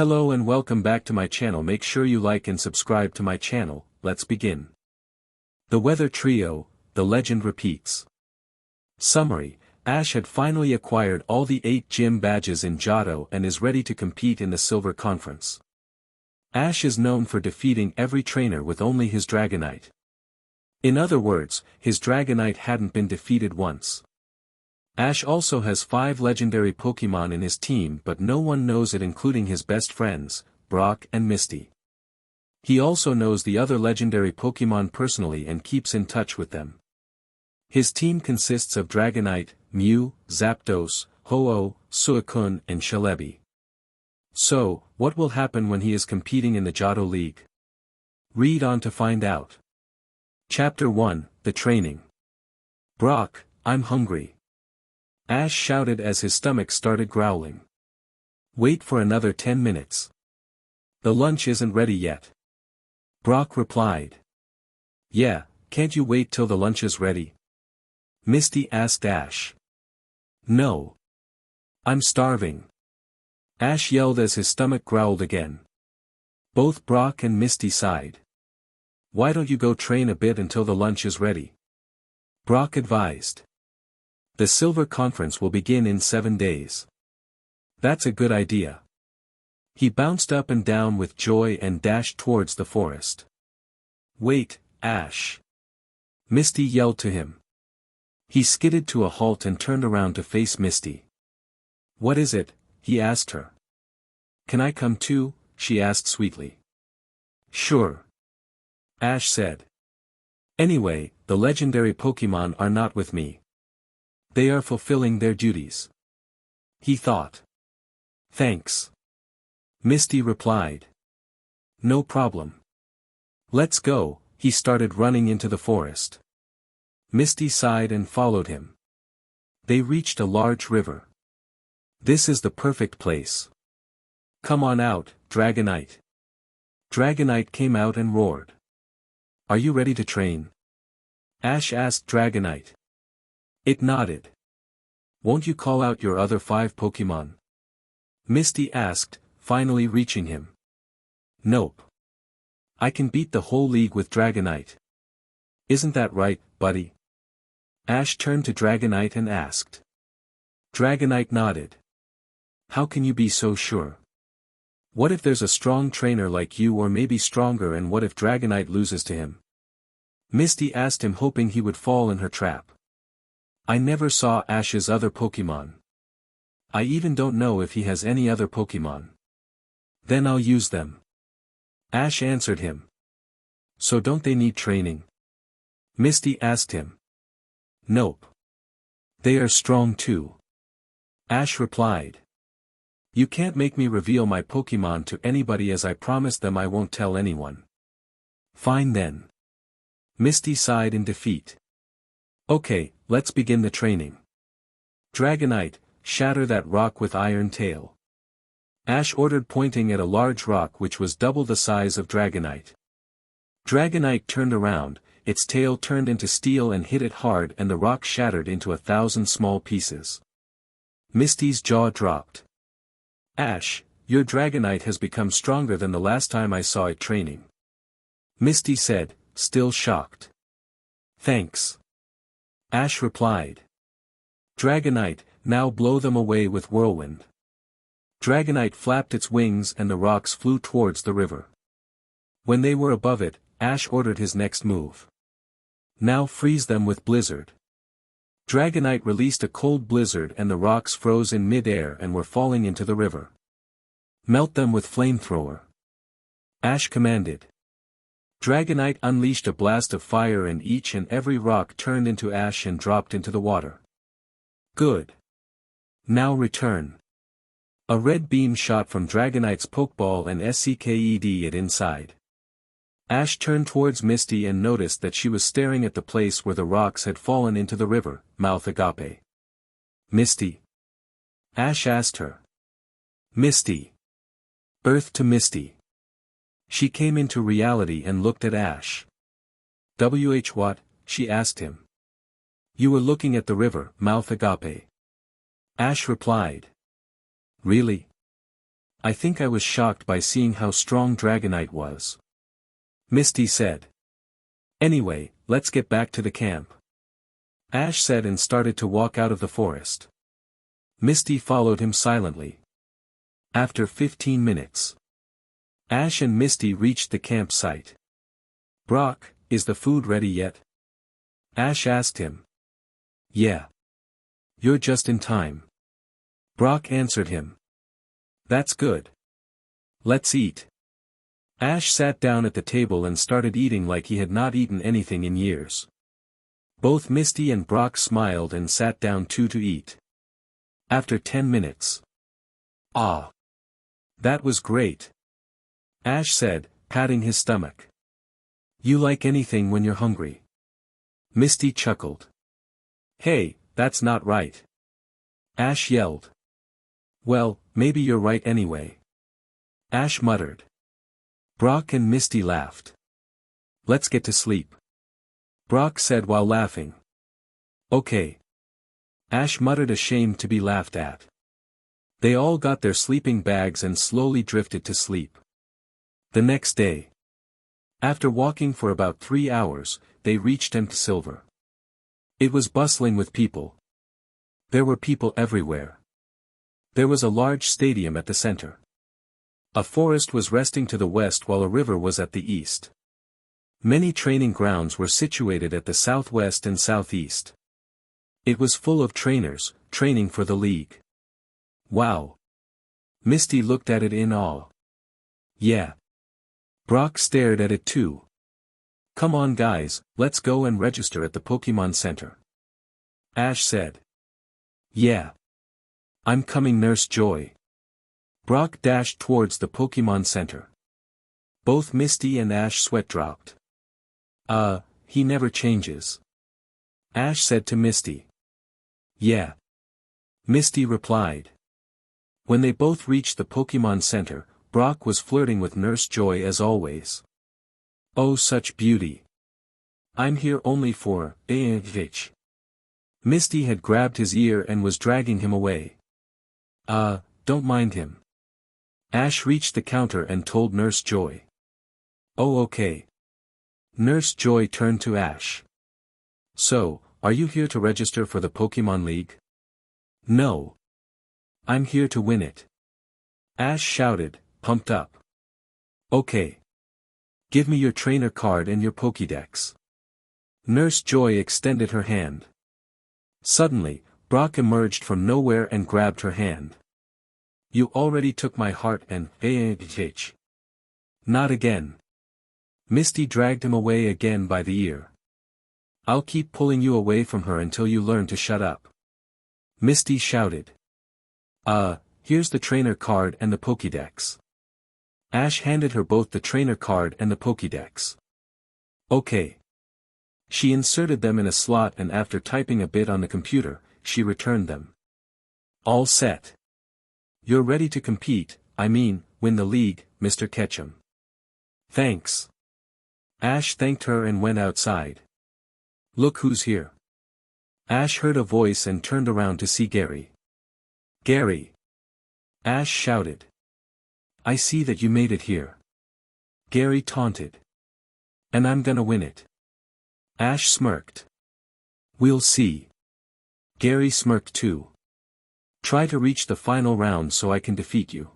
Hello and welcome back to my channel. Make sure you like and subscribe to my channel. Let's begin. The Weather Trio, the legend repeats. Summary: Ash had finally acquired all the 8 gym badges in Johto and is ready to compete in the Silver Conference. Ash is known for defeating every trainer with only his Dragonite. In other words, his Dragonite hadn't been defeated once. Ash also has 5 legendary Pokémon in his team, but no one knows it, including his best friends, Brock and Misty. He also knows the other legendary Pokémon personally and keeps in touch with them. His team consists of Dragonite, Mew, Zapdos, Ho-Oh, Suicune and Celebi. So, what will happen when he is competing in the Johto League? Read on to find out. Chapter 1, The Training. Brock, I'm hungry. Ash shouted as his stomach started growling. Wait for another 10 minutes. The lunch isn't ready yet. Brock replied. Yeah, can't you wait till the lunch is ready? Misty asked Ash. No. I'm starving. Ash yelled as his stomach growled again. Both Brock and Misty sighed. Why don't you go train a bit until the lunch is ready? Brock advised. The Silver Conference will begin in 7 days. That's a good idea. He bounced up and down with joy and dashed towards the forest. Wait, Ash. Misty yelled to him. He skidded to a halt and turned around to face Misty. What is it? He asked her. Can I come too? She asked sweetly. Sure. Ash said. Anyway, the legendary Pokémon are not with me. They are fulfilling their duties. He thought. Thanks. Misty replied. No problem. Let's go. He started running into the forest. Misty sighed and followed him. They reached a large river. This is the perfect place. Come on out, Dragonite. Dragonite came out and roared. Are you ready to train? Ash asked Dragonite. It nodded. Won't you call out your other 5 Pokémon? Misty asked, finally reaching him. Nope. I can beat the whole league with Dragonite. Isn't that right, buddy? Ash turned to Dragonite and asked. Dragonite nodded. How can you be so sure? What if there's a strong trainer like you, or maybe stronger, and what if Dragonite loses to him? Misty asked him, hoping he would fall in her trap. I never saw Ash's other Pokémon. I even don't know if he has any other Pokémon. Then I'll use them. Ash answered him. So don't they need training? Misty asked him. Nope. They are strong too. Ash replied. You can't make me reveal my Pokémon to anybody, as I promised them I won't tell anyone. Fine then. Misty sighed in defeat. Okay, let's begin the training. Dragonite, shatter that rock with Iron Tail. Ash ordered, pointing at a large rock which was double the size of Dragonite. Dragonite turned around, its tail turned into steel and hit it hard, and the rock shattered into 1,000 small pieces. Misty's jaw dropped. Ash, your Dragonite has become stronger than the last time I saw it training. Misty said, still shocked. Thanks. Ash replied. Dragonite, now blow them away with whirlwind. Dragonite flapped its wings and the rocks flew towards the river. When they were above it, Ash ordered his next move. Now freeze them with blizzard. Dragonite released a cold blizzard and the rocks froze in mid-air and were falling into the river. Melt them with flamethrower. Ash commanded. Dragonite unleashed a blast of fire and each and every rock turned into ash and dropped into the water. Good. Now return. A red beam shot from Dragonite's Pokeball and sucked it inside. Ash turned towards Misty and noticed that she was staring at the place where the rocks had fallen into the river, mouth agape. Misty? Ash asked her. Misty. Earth to Misty. She came into reality and looked at Ash. What? She asked him. You were looking at the river, mouth agape. Ash replied. Really? I think I was shocked by seeing how strong Dragonite was. Misty said. Anyway, let's get back to the camp. Ash said and started to walk out of the forest. Misty followed him silently. After 15 minutes. Ash and Misty reached the campsite. Brock, is the food ready yet? Ash asked him. Yeah. You're just in time. Brock answered him. That's good. Let's eat. Ash sat down at the table and started eating like he had not eaten anything in years. Both Misty and Brock smiled and sat down too to eat. After 10 minutes. Ah. That was great. Ash said, patting his stomach. You like anything when you're hungry? Misty chuckled. Hey, that's not right. Ash yelled. Well, maybe you're right anyway. Ash muttered. Brock and Misty laughed. Let's get to sleep. Brock said while laughing. Okay. Ash muttered, ashamed to be laughed at. They all got their sleeping bags and slowly drifted to sleep. The next day. After walking for about 3 hours, they reached Silver. It was bustling with people. There were people everywhere. There was a large stadium at the center. A forest was resting to the west while a river was at the east. Many training grounds were situated at the southwest and southeast. It was full of trainers, training for the league. Wow. Misty looked at it in awe. Yeah. Brock stared at it too. Come on guys, let's go and register at the Pokémon Center. Ash said. Yeah. I'm coming, Nurse Joy. Brock dashed towards the Pokémon Center. Both Misty and Ash sweat dropped. He never changes. Ash said to Misty. Yeah. Misty replied. When they both reached the Pokémon Center, Brock was flirting with Nurse Joy as always. Oh, such beauty. I'm here only for Vitch. Misty had grabbed his ear and was dragging him away. Don't mind him. Ash reached the counter and told Nurse Joy. Oh, okay. Nurse Joy turned to Ash. So, are you here to register for the Pokémon League? No. I'm here to win it. Ash shouted, pumped up. Okay. Give me your trainer card and your Pokédex. Nurse Joy extended her hand. Suddenly, Brock emerged from nowhere and grabbed her hand. You already took my heart and Vitch. Not again. Misty dragged him away again by the ear. I'll keep pulling you away from her until you learn to shut up. Misty shouted. Here's the trainer card and the Pokédex. Ash handed her both the trainer card and the Pokédex. Okay. She inserted them in a slot and after typing a bit on the computer, she returned them. All set. You're ready to compete, win the league, Mr. Ketchum. Thanks. Ash thanked her and went outside. Look who's here. Ash heard a voice and turned around to see Gary. Gary. Ash shouted. I see that you made it here. Gary taunted. And I'm gonna win it. Ash smirked. We'll see. Gary smirked too. Try to reach the final round so I can defeat you.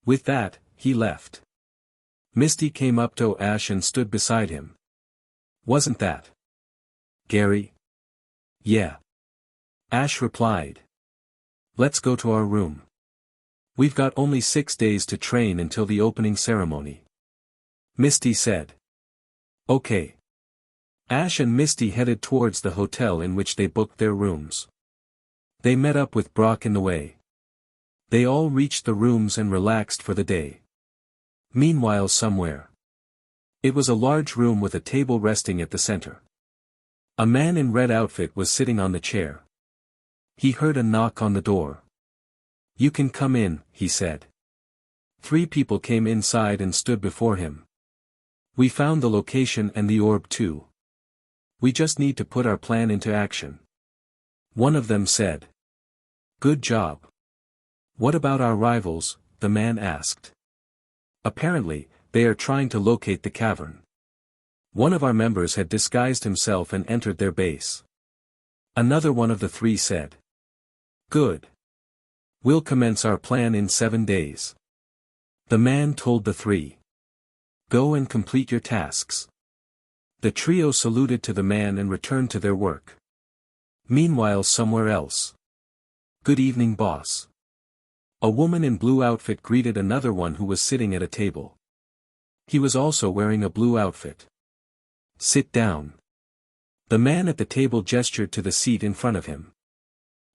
With that, he left. Misty came up to Ash and stood beside him. Wasn't that Gary? Yeah. Ash replied. Let's go to our room. We've got only 6 days to train until the opening ceremony. Misty said. Okay. Ash and Misty headed towards the hotel in which they booked their rooms. They met up with Brock in the way. They all reached the rooms and relaxed for the day. Meanwhile somewhere. It was a large room with a table resting at the center. A man in red outfit was sitting on the chair. He heard a knock on the door. You can come in, he said. 3 people came inside and stood before him. We found the location and the orb too. We just need to put our plan into action. One of them said. Good job. What about our rivals, the the man asked. Apparently, they are trying to locate the cavern. One of our members had disguised himself and entered their base. Another one of the three said. Good. We'll commence our plan in 7 days. The man told the three. Go and complete your tasks. The trio saluted to the man and returned to their work. Meanwhile, somewhere else. Good evening, boss. A woman in blue outfit greeted another one who was sitting at a table. He was also wearing a blue outfit. Sit down. The man at the table gestured to the seat in front of him.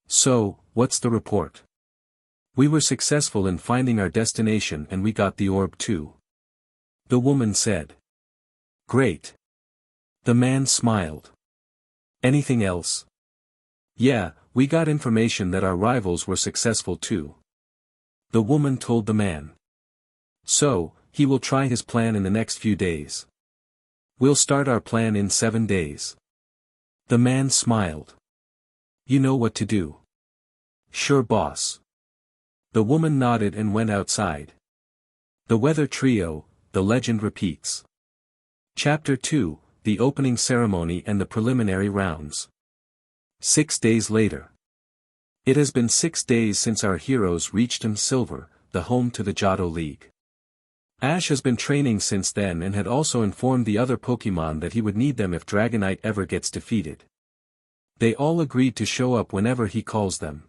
So, what's the report? We were successful in finding our destination and we got the orb too. The woman said. Great. The man smiled. Anything else? Yeah, we got information that our rivals were successful too. The woman told the man. So, he will try his plan in the next few days. We'll start our plan in 7 days. The man smiled. You know what to do. Sure, boss. The woman nodded and went outside. The Weather Trio, the legend repeats. Chapter 2, the opening ceremony and the preliminary rounds. 6 days later. It has been 6 days since our heroes reached Silver, the home to the Johto League. Ash has been training since then and had also informed the other Pokémon that he would need them if Dragonite ever gets defeated. They all agreed to show up whenever he calls them.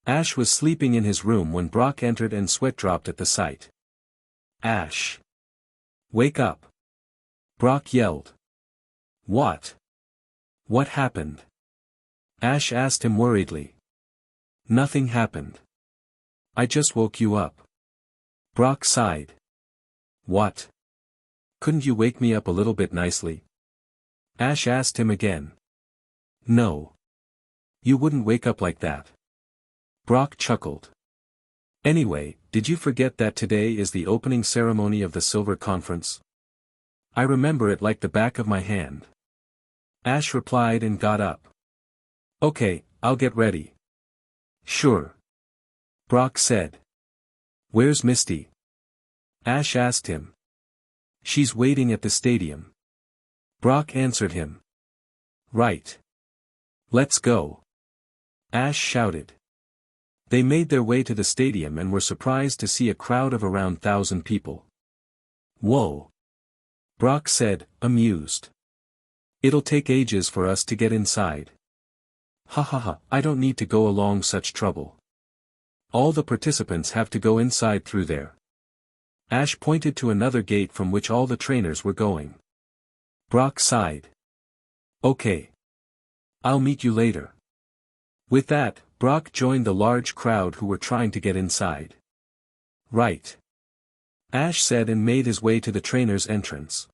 Ash was sleeping in his room when Brock entered and sweat dropped at the sight. Ash! Wake up! Brock yelled. What? What happened? Ash asked him worriedly. Nothing happened. I just woke you up. Brock sighed. What? Couldn't you wake me up a little bit nicely? Ash asked him again. No. You wouldn't wake up like that. Brock chuckled. Anyway, did you forget that today is the opening ceremony of the Silver Conference? I remember it like the back of my hand. Ash replied and got up. Okay, I'll get ready. Sure. Brock said. Where's Misty? Ash asked him. She's waiting at the stadium. Brock answered him. Right. Let's go. Ash shouted. They made their way to the stadium and were surprised to see a crowd of around 1,000 people. Whoa. Brock said, amused. It'll take ages for us to get inside. Ha ha ha, I don't need to go along such trouble. All the participants have to go inside through there. Ash pointed to another gate from which all the trainers were going. Brock sighed. Okay. I'll meet you later. With that, Brock joined the large crowd who were trying to get inside. Right. Ash said and made his way to the trainer's entrance.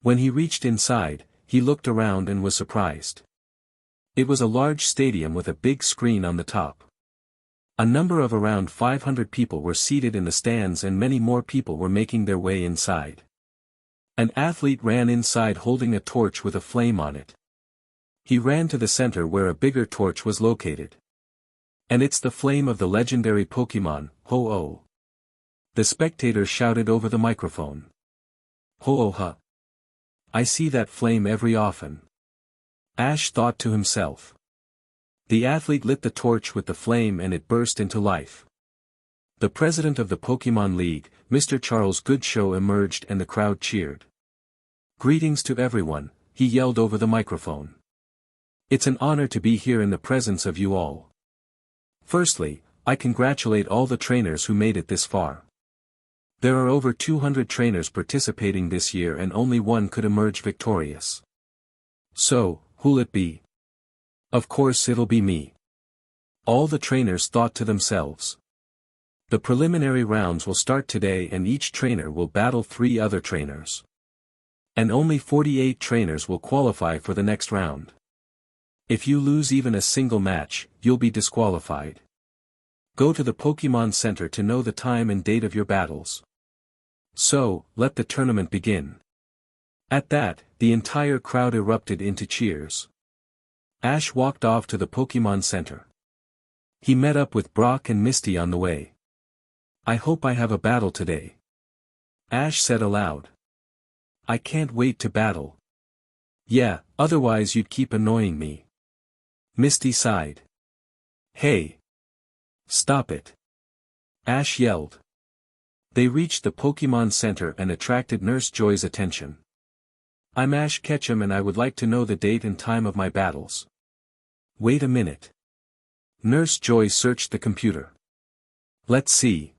When he reached inside, he looked around and was surprised. It was a large stadium with a big screen on the top. A number of around 500 people were seated in the stands and many more people were making their way inside. An athlete ran inside holding a torch with a flame on it. He ran to the center where a bigger torch was located. And it's the flame of the legendary Pokémon, Ho-Oh. The spectator shouted over the microphone. Ho-Oh-ha. I see that flame every often. Ash thought to himself. The athlete lit the torch with the flame and it burst into life. The president of the Pokémon League, Mr. Charles Goodshow, emerged and the crowd cheered. Greetings to everyone, he yelled over the microphone. It's an honor to be here in the presence of you all. Firstly, I congratulate all the trainers who made it this far. There are over 200 trainers participating this year and only one could emerge victorious. So, who'll it be? Of course it'll be me. All the trainers thought to themselves. The preliminary rounds will start today and each trainer will battle 3 other trainers. And only 48 trainers will qualify for the next round. If you lose even a single match, you'll be disqualified. Go to the Pokémon Center to know the time and date of your battles. So, let the tournament begin. At that, the entire crowd erupted into cheers. Ash walked off to the Pokémon Center. He met up with Brock and Misty on the way. I hope I have a battle today. Ash said aloud. I can't wait to battle. Yeah, otherwise you'd keep annoying me. Misty sighed. Hey! Stop it! Ash yelled. They reached the Pokémon Center and attracted Nurse Joy's attention. I'm Ash Ketchum and I would like to know the date and time of my battles. Wait a minute. Nurse Joy searched the computer. Let's see.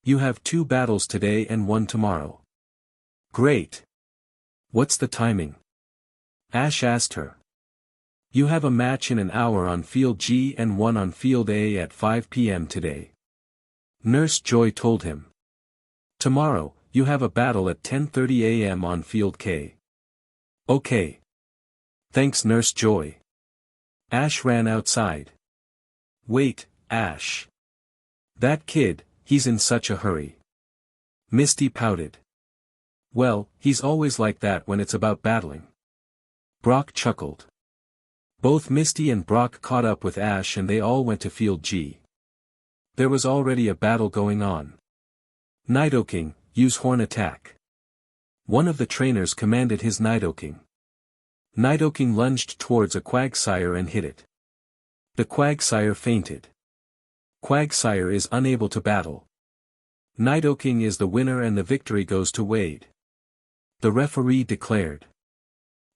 You have 2 battles today and 1 tomorrow. Great. What's the timing? Ash asked her. You have a match in an hour on Field G and 1 on Field A at 5 p.m. today. Nurse Joy told him. Tomorrow, you have a battle at 10:30 a.m. on Field K. Okay. Thanks Nurse Joy. Ash ran outside. Wait, Ash. That kid, he's in such a hurry. Misty pouted. Well, he's always like that when it's about battling. Brock chuckled. Both Misty and Brock caught up with Ash and they all went to Field G. There was already a battle going on. Nidoking, use Hoenn attack. One of the trainers commanded his Nidoking. Nidoking lunged towards a Quagsire and hit it. The Quagsire fainted. Quagsire is unable to battle. Nidoking is the winner and the victory goes to Wade. The referee declared.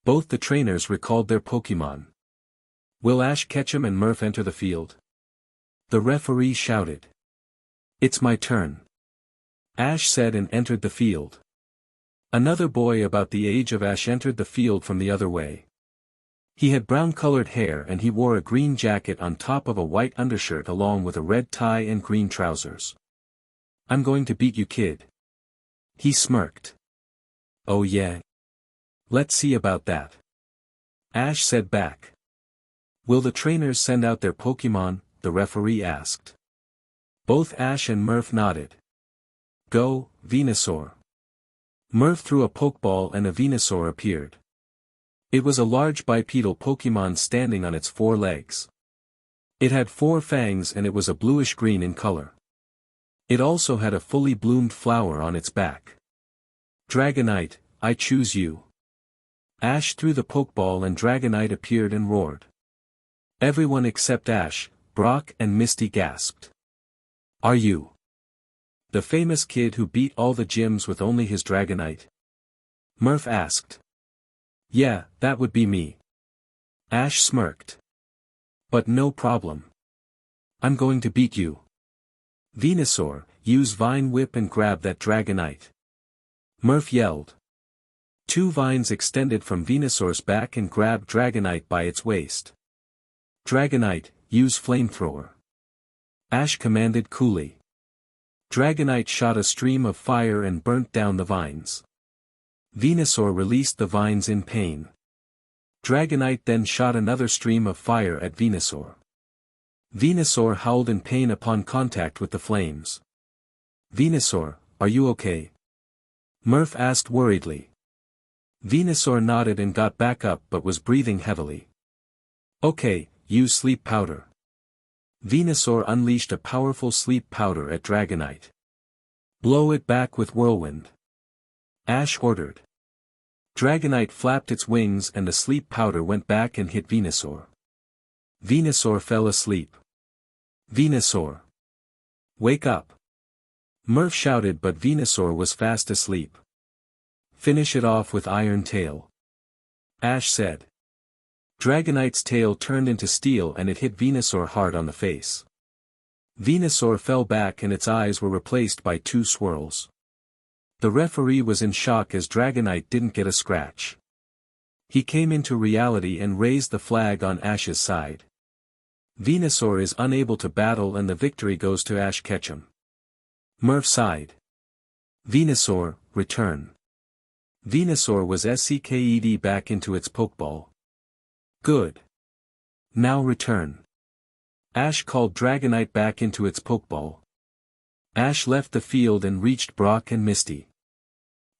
Both the trainers recalled their Pokémon. Will Ash Ketchum and Murph enter the field? The referee shouted. It's my turn. Ash said and entered the field. Another boy about the age of Ash entered the field from the other way. He had brown-colored hair and he wore a green jacket on top of a white undershirt along with a red tie and green trousers. I'm going to beat you, kid. He smirked. Oh yeah? Let's see about that. Ash said back. Will the trainers send out their Pokémon? The referee asked. Both Ash and Murph nodded. Go, Venusaur. Murph threw a Pokeball and a Venusaur appeared. It was a large bipedal Pokémon standing on its 4 legs. It had 4 fangs and it was a bluish-green in color. It also had a fully bloomed flower on its back. Dragonite, I choose you. Ash threw the Pokeball and Dragonite appeared and roared. Everyone except Ash, Brock and Misty gasped. Are you the famous kid who beat all the gyms with only his Dragonite? Murph asked. Yeah, that would be me. Ash smirked. But no problem. I'm going to beat you. Venusaur, use Vine Whip and grab that Dragonite. Murph yelled. 2 vines extended from Venusaur's back and grabbed Dragonite by its waist. Dragonite, use Flamethrower. Ash commanded coolly. Dragonite shot a stream of fire and burnt down the vines. Venusaur released the vines in pain. Dragonite then shot another stream of fire at Venusaur. Venusaur howled in pain upon contact with the flames. Venusaur, are you okay? Murph asked worriedly. Venusaur nodded and got back up but was breathing heavily. Okay, use sleep powder. Venusaur unleashed a powerful sleep powder at Dragonite. Blow it back with whirlwind. Ash ordered. Dragonite flapped its wings and the sleep powder went back and hit Venusaur. Venusaur fell asleep. Venusaur! Wake up! Murph shouted but Venusaur was fast asleep. Finish it off with Iron Tail. Ash said. Dragonite's tail turned into steel and it hit Venusaur hard on the face. Venusaur fell back and its eyes were replaced by 2 swirls. The referee was in shock as Dragonite didn't get a scratch. He came into reality and raised the flag on Ash's side. Venusaur is unable to battle and the victory goes to Ash Ketchum. Murph sighed. Venusaur, return. Venusaur was SCKED back into its Pokeball. Good. Now return. Ash called Dragonite back into its Pokeball. Ash left the field and reached Brock and Misty.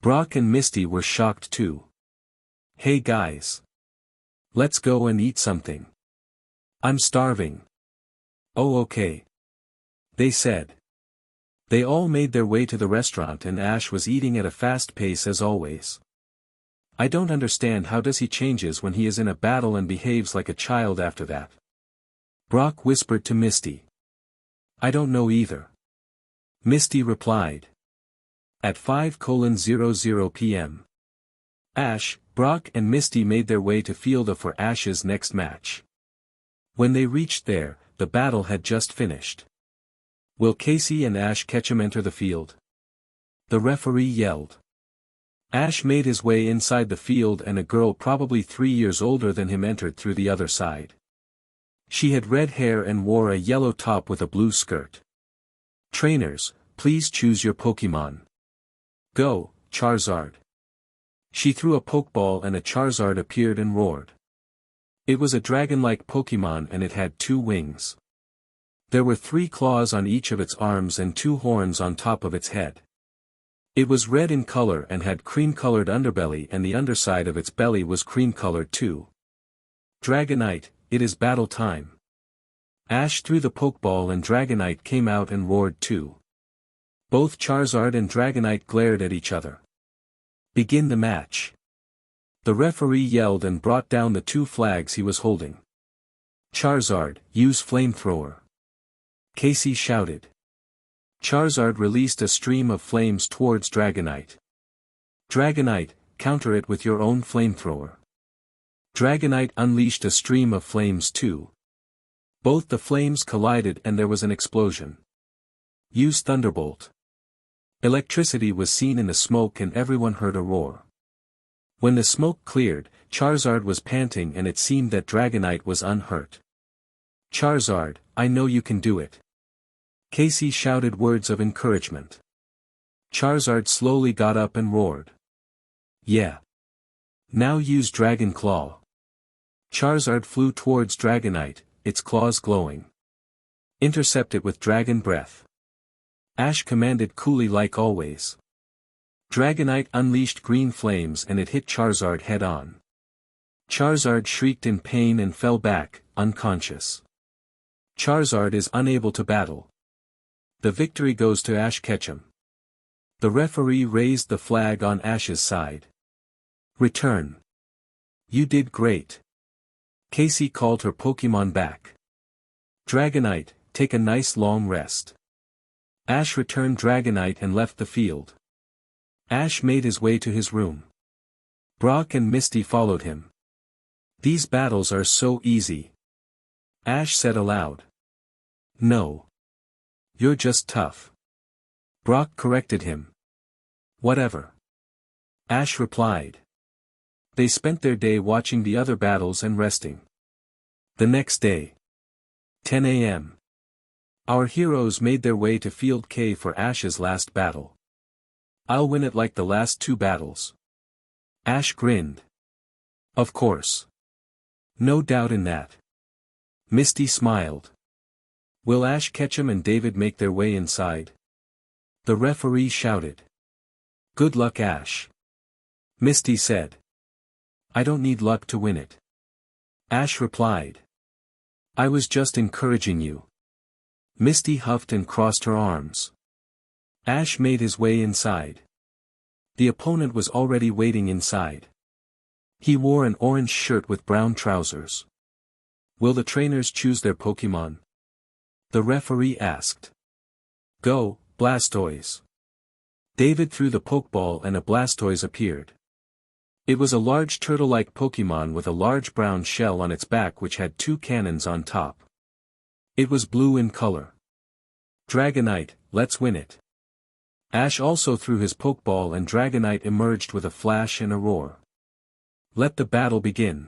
Brock and Misty were shocked too. Hey guys. Let's go and eat something. I'm starving. Oh okay. They said. They all made their way to the restaurant and Ash was eating at a fast pace as always. I don't understand how does he changes when he is in a battle and behaves like a child after that. Brock whispered to Misty. I don't know either. Misty replied. At 5:00 p.m. Ash, Brock and Misty made their way to Fielda for Ash's next match. When they reached there, the battle had just finished. Will Casey and Ash Ketchum enter the field? The referee yelled. Ash made his way inside the field and a girl probably 3 years older than him entered through the other side. She had red hair and wore a yellow top with a blue skirt. Trainers, please choose your Pokémon. Go, Charizard. She threw a Pokeball and a Charizard appeared and roared. It was a dragon-like Pokémon and it had 2 wings. There were 3 claws on each of its arms and 2 horns on top of its head. It was red in color and had cream-colored underbelly and the underside of its belly was cream-colored too. Dragonite, it is battle time. Ash threw the Pokeball and Dragonite came out and roared too. Both Charizard and Dragonite glared at each other. Begin the match. The referee yelled and brought down the 2 flags he was holding. Charizard, use flamethrower. Casey shouted. Charizard released a stream of flames towards Dragonite. Dragonite, counter it with your own flamethrower. Dragonite unleashed a stream of flames too. Both the flames collided and there was an explosion. Use Thunderbolt. Electricity was seen in the smoke and everyone heard a roar. When the smoke cleared, Charizard was panting and it seemed that Dragonite was unhurt. Charizard, I know you can do it. Casey shouted words of encouragement. Charizard slowly got up and roared. Yeah. Now use Dragon Claw. Charizard flew towards Dragonite, its claws glowing. Intercept it with Dragon Breath. Ash commanded coolly like always. Dragonite unleashed green flames and it hit Charizard head-on. Charizard shrieked in pain and fell back, unconscious. Charizard is unable to battle. The victory goes to Ash Ketchum. The referee raised the flag on Ash's side. Return. You did great. Casey called her Pokémon back. Dragonite, take a nice long rest. Ash returned Dragonite and left the field. Ash made his way to his room. Brock and Misty followed him. These battles are so easy. Ash said aloud. No. You're just tough. Brock corrected him. Whatever. Ash replied. They spent their day watching the other battles and resting. The next day. 10 a.m. Our heroes made their way to Field K for Ash's last battle. I'll win it like the last 2 battles. Ash grinned. Of course. No doubt in that. Misty smiled. Will Ash Ketchum and David make their way inside? The referee shouted. Good luck, Ash. Misty said. I don't need luck to win it. Ash replied. I was just encouraging you. Misty huffed and crossed her arms. Ash made his way inside. The opponent was already waiting inside. He wore an orange shirt with brown trousers. Will the trainers choose their Pokémon? The referee asked. Go, Blastoise. David threw the Pokeball and a Blastoise appeared. It was a large turtle-like Pokémon with a large brown shell on its back which had 2 cannons on top. It was blue in color. Dragonite, let's win it. Ash also threw his Pokeball and Dragonite emerged with a flash and a roar. Let the battle begin.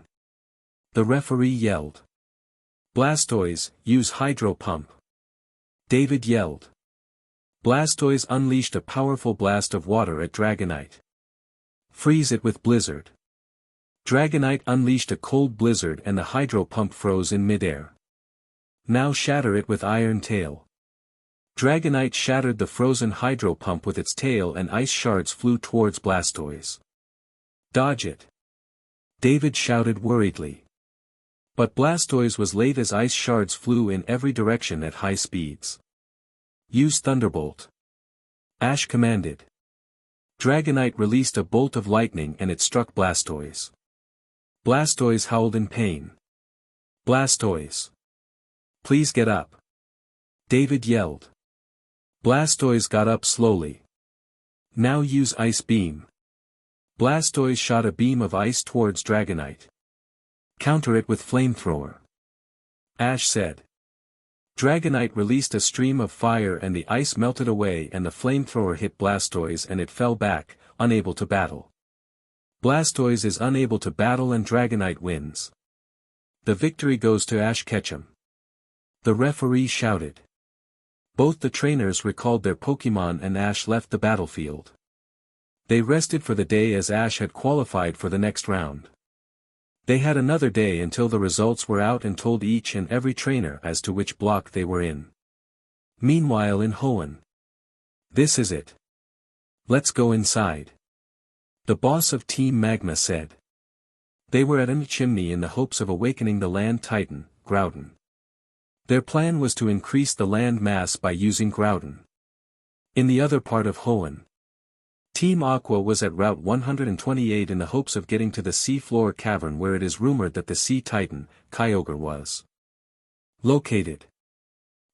The referee yelled. Blastoise, use Hydro Pump. David yelled. Blastoise unleashed a powerful blast of water at Dragonite. Freeze it with Blizzard. Dragonite unleashed a cold blizzard and the Hydro Pump froze in midair. Now shatter it with Iron Tail. Dragonite shattered the frozen Hydro Pump with its tail and ice shards flew towards Blastoise. Dodge it. David shouted worriedly. But Blastoise was late as ice shards flew in every direction at high speeds. Use Thunderbolt. Ash commanded. Dragonite released a bolt of lightning and it struck Blastoise. Blastoise howled in pain. Blastoise! Please get up! David yelled. Blastoise got up slowly. Now use Ice Beam. Blastoise shot a beam of ice towards Dragonite. Counter it with Flamethrower. Ash said. Dragonite released a stream of fire and the ice melted away and the Flamethrower hit Blastoise and it fell back, unable to battle. Blastoise is unable to battle and Dragonite wins. The victory goes to Ash Ketchum. The referee shouted. Both the trainers recalled their Pokémon and Ash left the battlefield. They rested for the day as Ash had qualified for the next round. They had another day until the results were out and told each and every trainer as to which block they were in. Meanwhile in Hoenn. This is it. Let's go inside. The boss of Team Magma said. They were at a chimney in the hopes of awakening the land titan, Groudon. Their plan was to increase the land mass by using Groudon. In the other part of Hoenn. Team Aqua was at Route 128 in the hopes of getting to the sea-floor cavern where it is rumored that the sea titan, Kyogre was located.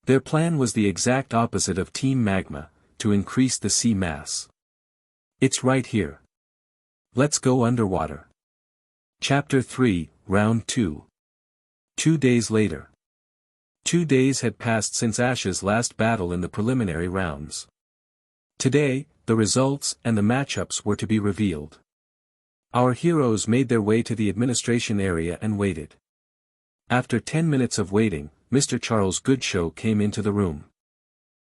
Their plan was the exact opposite of Team Magma, to increase the sea mass. It's right here. Let's go underwater. Chapter 3, Round 2. 2 days later. 2 days had passed since Ash's last battle in the preliminary rounds. Today, the results and the matchups were to be revealed. Our heroes made their way to the administration area and waited. After 10 minutes of waiting, Mr. Charles Goodshow came into the room.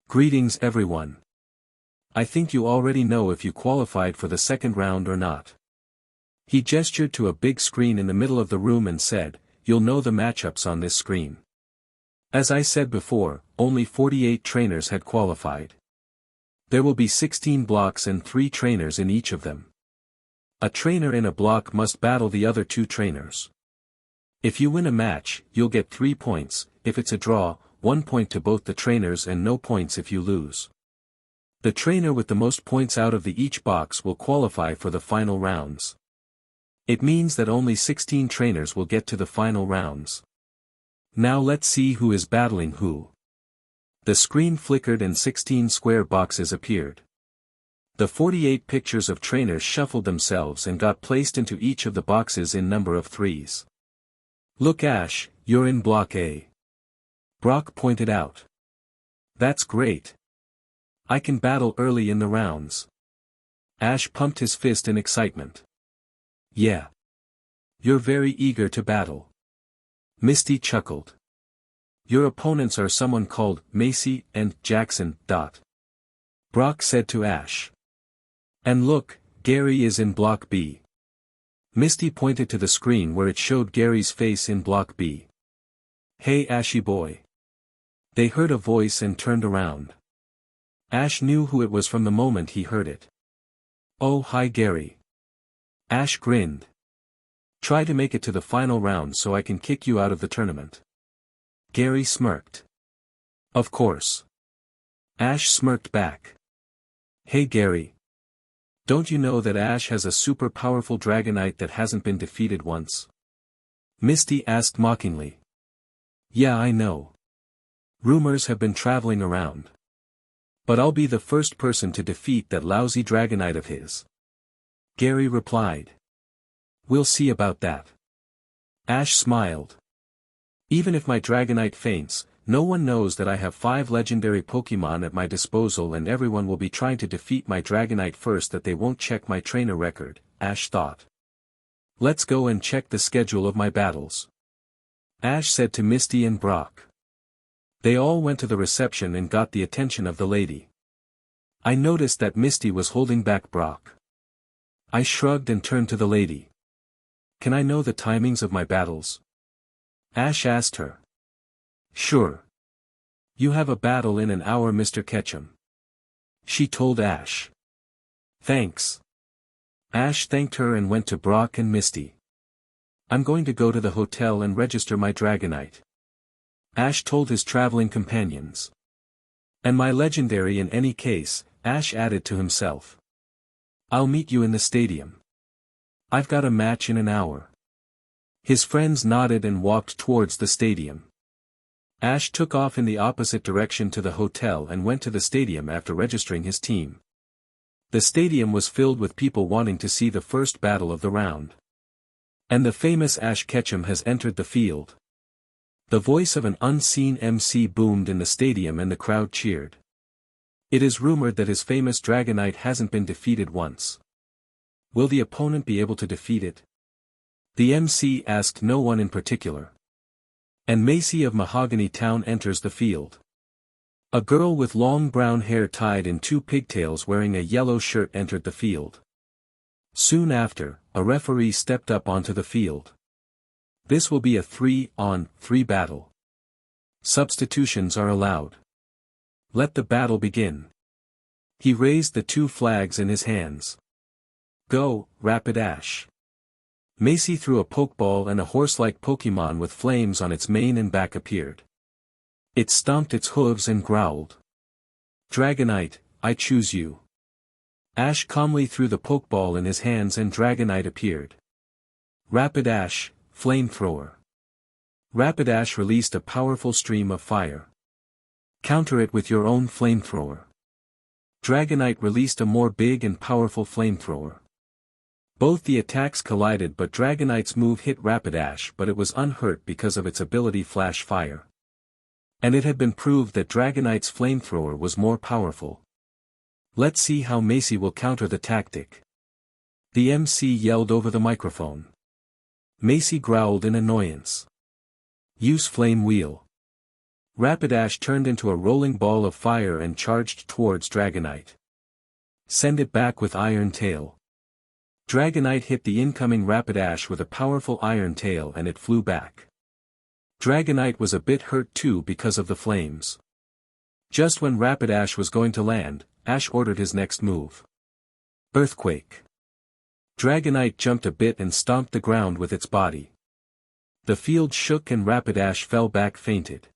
Greetings everyone. I think you already know if you qualified for the second round or not. He gestured to a big screen in the middle of the room and said, you'll know the matchups on this screen. As I said before, only 48 trainers had qualified. There will be 16 blocks and 3 trainers in each of them. A trainer in a block must battle the other 2 trainers. If you win a match, you'll get 3 points, if it's a draw, 1 point to both the trainers and no points if you lose. The trainer with the most points out of each box will qualify for the final rounds. It means that only 16 trainers will get to the final rounds. Now let's see who is battling who. The screen flickered and 16 square boxes appeared. The 48 pictures of trainers shuffled themselves and got placed into each of the boxes in number of 3s. Look Ash, you're in Block A. Brock pointed out. That's great. I can battle early in the rounds. Ash pumped his fist in excitement. Yeah. You're very eager to battle. Misty chuckled. Your opponents are someone called Macy and Jackson. Brock said to Ash. And look, Gary is in Block B. Misty pointed to the screen where it showed Gary's face in Block B. Hey Ashy boy. They heard a voice and turned around. Ash knew who it was from the moment he heard it. Oh hi Gary. Ash grinned. Try to make it to the final round so I can kick you out of the tournament. Gary smirked. Of course. Ash smirked back. Hey Gary. Don't you know that Ash has a super powerful Dragonite that hasn't been defeated once? Misty asked mockingly. Yeah I know. Rumors have been traveling around. But I'll be the first person to defeat that lousy Dragonite of his. Gary replied. We'll see about that. Ash smiled. Even if my Dragonite faints, no one knows that I have 5 legendary Pokémon at my disposal and everyone will be trying to defeat my Dragonite first that they won't check my trainer record, Ash thought. Let's go and check the schedule of my battles. Ash said to Misty and Brock. They all went to the reception and got the attention of the lady. I noticed that Misty was holding back Brock. I shrugged and turned to the lady. Can I know the timings of my battles? Ash asked her. Sure. You have a battle in an hour Mr. Ketchum. She told Ash. Thanks. Ash thanked her and went to Brock and Misty. I'm going to go to the hotel and register my Dragonite. Ash told his traveling companions. And my legendary in any case, Ash added to himself. I'll meet you in the stadium. I've got a match in an hour. His friends nodded and walked towards the stadium. Ash took off in the opposite direction to the hotel and went to the stadium after registering his team. The stadium was filled with people wanting to see the first battle of the round. And the famous Ash Ketchum has entered the field. The voice of an unseen MC boomed in the stadium and the crowd cheered. It is rumored that his famous Dragonite hasn't been defeated once. Will the opponent be able to defeat it? The MC asked no one in particular. And Macy of Mahogany Town enters the field. A girl with long brown hair tied in 2 pigtails wearing a yellow shirt entered the field. Soon after, a referee stepped up onto the field. This will be a 3-on-3 battle. Substitutions are allowed. Let the battle begin. He raised the 2 flags in his hands. Go, Rapid Ash. Macy threw a pokeball and a horse-like Pokémon with flames on its mane and back appeared. It stomped its hooves and growled. Dragonite, I choose you. Ash calmly threw the pokeball in his hands and Dragonite appeared. Rapid Ash, Flamethrower. Rapid Ash released a powerful stream of fire. Counter it with your own flamethrower. Dragonite released a more big and powerful flamethrower. Both the attacks collided but Dragonite's move hit Rapid Ash but it was unhurt because of its ability Flash Fire. And it had been proved that Dragonite's flamethrower was more powerful. Let's see how Macy will counter the tactic. The MC yelled over the microphone. Macy growled in annoyance. Use Flame Wheel. Rapid Ash turned into a rolling ball of fire and charged towards Dragonite. Send it back with Iron Tail. Dragonite hit the incoming Rapid Ash with a powerful Iron Tail and it flew back. Dragonite was a bit hurt too because of the flames. Just when Rapid Ash was going to land, Ash ordered his next move. Earthquake. Dragonite jumped a bit and stomped the ground with its body. The field shook and Rapid Ash fell back fainted.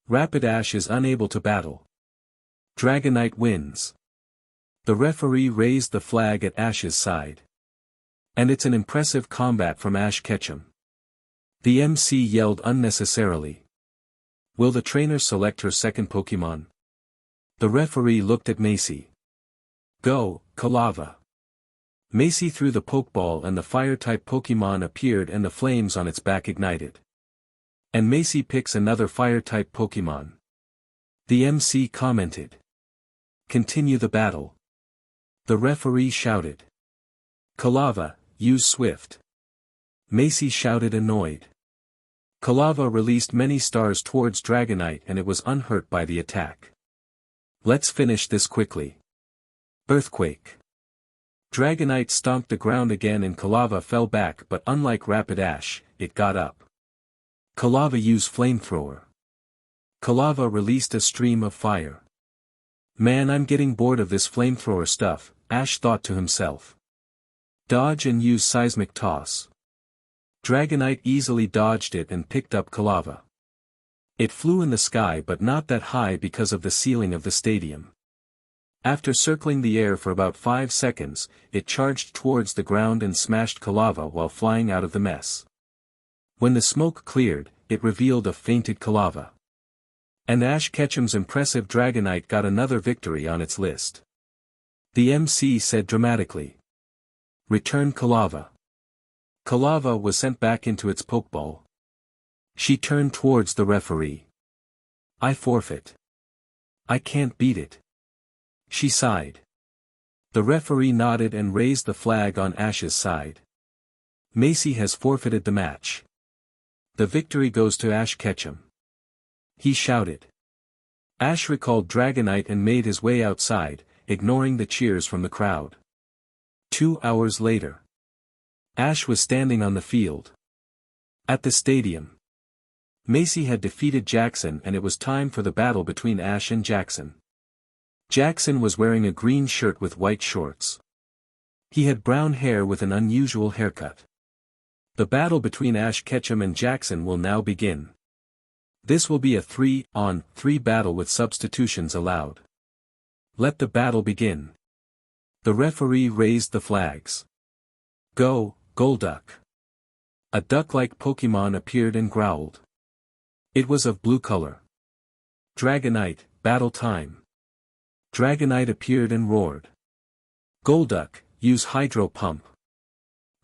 Rapid Ash is unable to battle. Dragonite wins. The referee raised the flag at Ash's side. And it's an impressive combat from Ash Ketchum. The MC yelled unnecessarily. Will the trainer select her second Pokémon? The referee looked at Macy. Go, Kalava. Macy threw the Pokeball and the Fire-type Pokémon appeared and the flames on its back ignited. And Macy picks another Fire-type Pokémon. The MC commented. Continue the battle. The referee shouted. Kalava, use Swift. Macy shouted annoyed. Kalava released many stars towards Dragonite and it was unhurt by the attack. Let's finish this quickly. Earthquake. Dragonite stomped the ground again and Kalava fell back but unlike Rapid Ash, it got up. Kalava used Flamethrower. Kalava released a stream of fire. Man, I'm getting bored of this flamethrower stuff, Ash thought to himself. Dodge and use Seismic Toss. Dragonite easily dodged it and picked up Kalava. It flew in the sky but not that high because of the ceiling of the stadium. After circling the air for about 5 seconds, it charged towards the ground and smashed Kalava while flying out of the mess. When the smoke cleared, it revealed a fainted Kalava. And Ash Ketchum's impressive Dragonite got another victory on its list. The MC said dramatically. Return Kalava. Kalava was sent back into its Pokeball. She turned towards the referee. I forfeit. I can't beat it. She sighed. The referee nodded and raised the flag on Ash's side. Macy has forfeited the match. The victory goes to Ash Ketchum. He shouted. Ash recalled Dragonite and made his way outside, ignoring the cheers from the crowd. 2 hours later. Ash was standing on the field. At the stadium. Macy had defeated Jackson and it was time for the battle between Ash and Jackson. Jackson was wearing a green shirt with white shorts. He had brown hair with an unusual haircut. The battle between Ash Ketchum and Jackson will now begin. This will be a 3-on-3 battle with substitutions allowed. Let the battle begin. The referee raised the flags. Go, Golduck. A duck-like Pokémon appeared and growled. It was of blue color. Dragonite, battle time. Dragonite appeared and roared. Golduck, use Hydro Pump.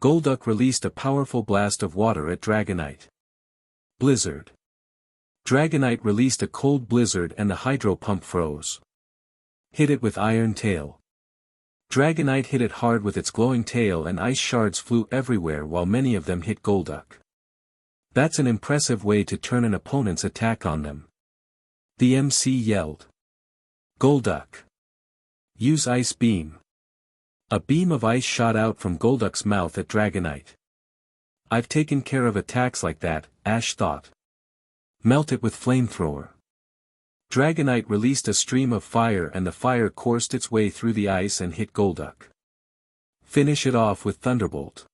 Golduck released a powerful blast of water at Dragonite. Blizzard. Dragonite released a cold blizzard and the Hydro Pump froze. Hit it with Iron Tail. Dragonite hit it hard with its glowing tail and ice shards flew everywhere while many of them hit Golduck. That's an impressive way to turn an opponent's attack on them. The MC yelled. Golduck. Use Ice Beam. A beam of ice shot out from Golduck's mouth at Dragonite. I've taken care of attacks like that, Ash thought. Melt it with Flamethrower. Dragonite released a stream of fire and the fire coursed its way through the ice and hit Golduck. Finish it off with Thunderbolt.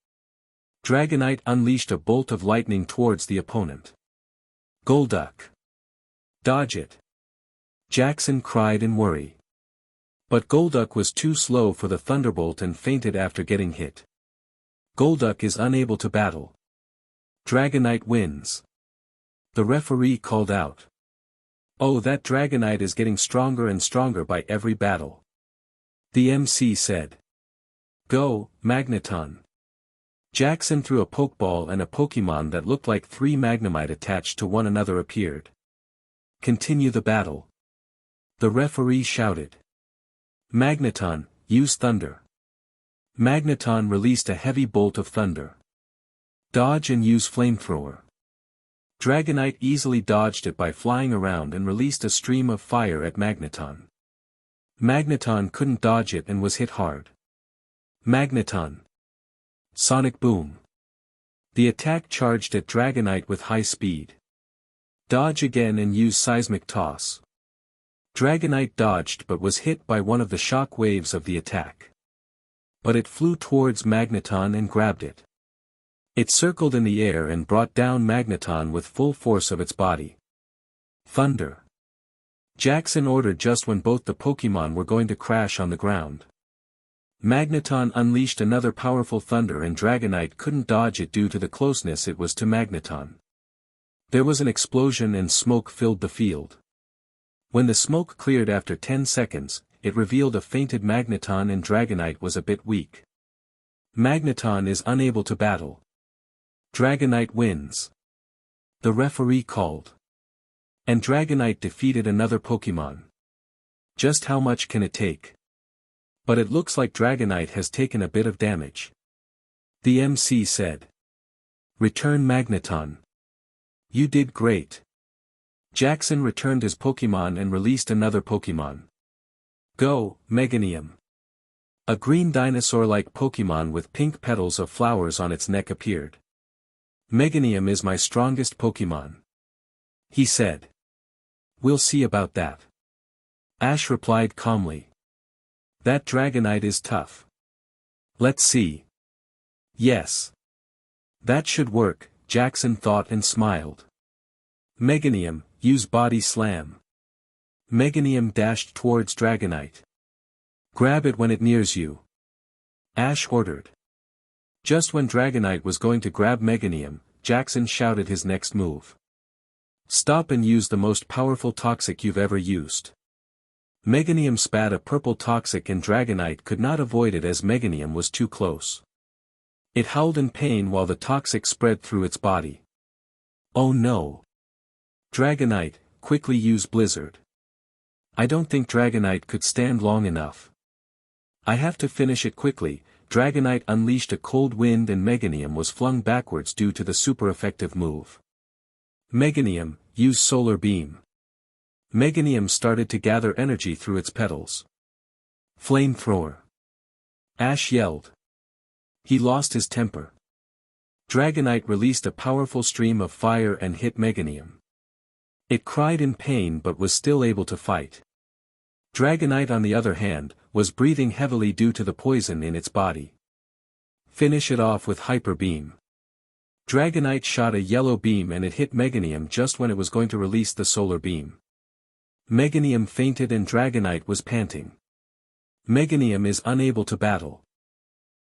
Dragonite unleashed a bolt of lightning towards the opponent. Golduck. Dodge it. Jackson cried in worry. But Golduck was too slow for the Thunderbolt and fainted after getting hit. Golduck is unable to battle. Dragonite wins. The referee called out. Oh, that Dragonite is getting stronger and stronger by every battle. The MC said. Go, Magneton. Jackson threw a Pokeball and a Pokémon that looked like 3 Magnemite attached to one another appeared. Continue the battle. The referee shouted. Magneton, use Thunder. Magneton released a heavy bolt of thunder. Dodge and use Flamethrower. Dragonite easily dodged it by flying around and released a stream of fire at Magneton. Magneton couldn't dodge it and was hit hard. Magneton. Sonic Boom. The attack charged at Dragonite with high speed. Dodge again and use Seismic Toss. Dragonite dodged but was hit by one of the shock waves of the attack. But it flew towards Magneton and grabbed it. It circled in the air and brought down Magneton with full force of its body. Thunder. Jackson ordered just when both the Pokémon were going to crash on the ground. Magneton unleashed another powerful thunder and Dragonite couldn't dodge it due to the closeness it was to Magneton. There was an explosion and smoke filled the field. When the smoke cleared after 10 seconds, it revealed a fainted Magneton and Dragonite was a bit weak. Magneton is unable to battle. Dragonite wins. The referee called. And Dragonite defeated another Pokémon. Just how much can it take? But it looks like Dragonite has taken a bit of damage. The MC said. Return Magneton. You did great. Jackson returned his Pokémon and released another Pokémon. Go, Meganium. A green dinosaur-like Pokémon with pink petals of flowers on its neck appeared. Meganium is my strongest Pokémon. He said. We'll see about that. Ash replied calmly. That Dragonite is tough. Let's see. Yes. That should work, Jackson thought and smiled. Meganium, use Body Slam. Meganium dashed towards Dragonite. Grab it when it nears you. Ash ordered. Just when Dragonite was going to grab Meganium, Jackson shouted his next move. Stop and use the most powerful toxic you've ever used. Meganium spat a purple toxic and Dragonite could not avoid it as Meganium was too close. It howled in pain while the toxic spread through its body. Oh no! Dragonite, quickly use Blizzard. I don't think Dragonite could stand long enough. I have to finish it quickly. Dragonite unleashed a cold wind and Meganium was flung backwards due to the super effective move. Meganium, use Solar Beam. Meganium started to gather energy through its petals. Flamethrower. Ash yelled. He lost his temper. Dragonite released a powerful stream of fire and hit Meganium. It cried in pain but was still able to fight. Dragonite on the other hand, was breathing heavily due to the poison in its body. Finish it off with Hyper Beam. Dragonite shot a yellow beam and it hit Meganium just when it was going to release the solar beam. Meganium fainted and Dragonite was panting. Meganium is unable to battle.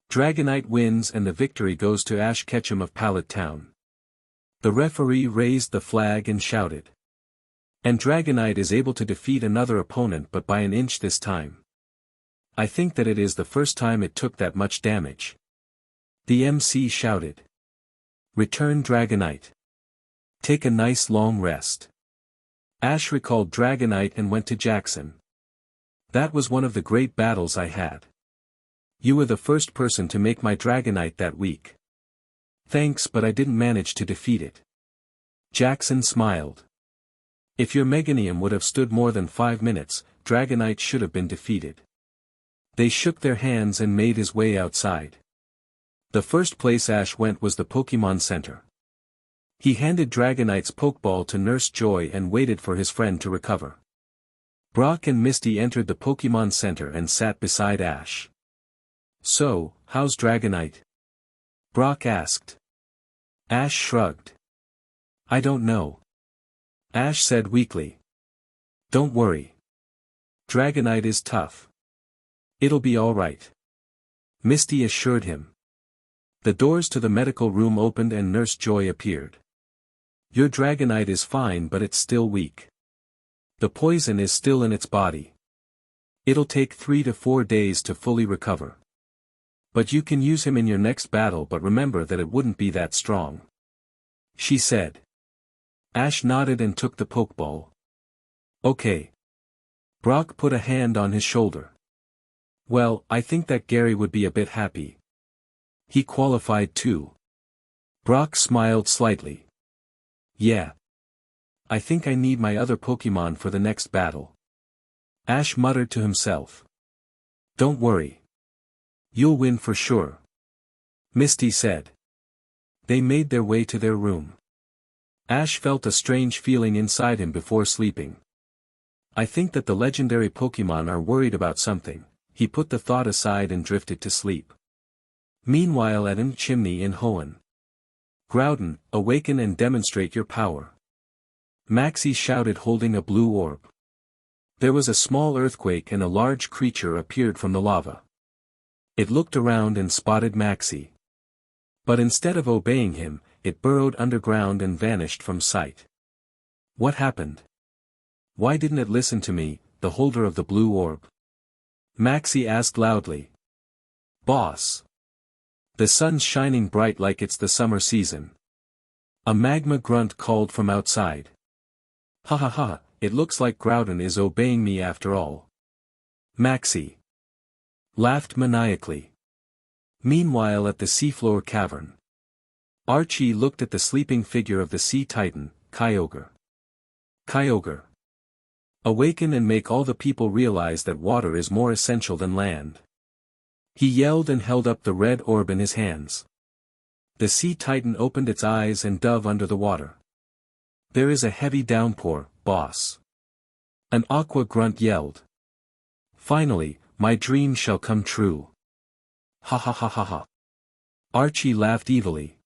Dragonite wins and the victory goes to Ash Ketchum of Pallet Town. The referee raised the flag and shouted. And Dragonite is able to defeat another opponent but by an inch this time. I think that it is the first time it took that much damage. The MC shouted. Return Dragonite. Take a nice long rest. Ash recalled Dragonite and went to Jackson. That was one of the great battles I had. You were the first person to make my Dragonite that week. Thanks, but I didn't manage to defeat it. Jackson smiled. If your Meganium would have stood more than 5 minutes, Dragonite should have been defeated. They shook their hands and made his way outside. The first place Ash went was the Pokémon Center. He handed Dragonite's Pokeball to Nurse Joy and waited for his friend to recover. Brock and Misty entered the Pokémon Center and sat beside Ash. So, how's Dragonite? Brock asked. Ash shrugged. I don't know. Ash said weakly. Don't worry. Dragonite is tough. It'll be alright. Misty assured him. The doors to the medical room opened and Nurse Joy appeared. Your Dragonite is fine but it's still weak. The poison is still in its body. It'll take 3 to 4 days to fully recover. But you can use him in your next battle, but remember that it wouldn't be that strong. She said. Ash nodded and took the Pokeball. Okay. Brock put a hand on his shoulder. Well, I think that Gary would be a bit happy. He qualified too. Brock smiled slightly. Yeah. I think I need my other Pokemon for the next battle. Ash muttered to himself. Don't worry. You'll win for sure. Misty said. They made their way to their room. Ash felt a strange feeling inside him before sleeping. I think that the legendary Pokemon are worried about something. He put the thought aside and drifted to sleep. Meanwhile at an chimney in Hoenn. Groudon, awaken and demonstrate your power. Maxie shouted holding a blue orb. There was a small earthquake and a large creature appeared from the lava. It looked around and spotted Maxie. But instead of obeying him, it burrowed underground and vanished from sight. What happened? Why didn't it listen to me, the holder of the blue orb? Maxie asked loudly. Boss. The sun's shining bright like it's the summer season. A magma grunt called from outside. Ha ha ha, it looks like Groudon is obeying me after all. Maxie laughed maniacally. Meanwhile at the seafloor cavern. Archie looked at the sleeping figure of the sea titan, Kyogre. Kyogre. Awaken and make all the people realize that water is more essential than land. He yelled and held up the red orb in his hands. The sea titan opened its eyes and dove under the water. There is a heavy downpour, boss. An aqua grunt yelled. Finally, my dream shall come true. Ha ha ha ha ha. Archie laughed evilly.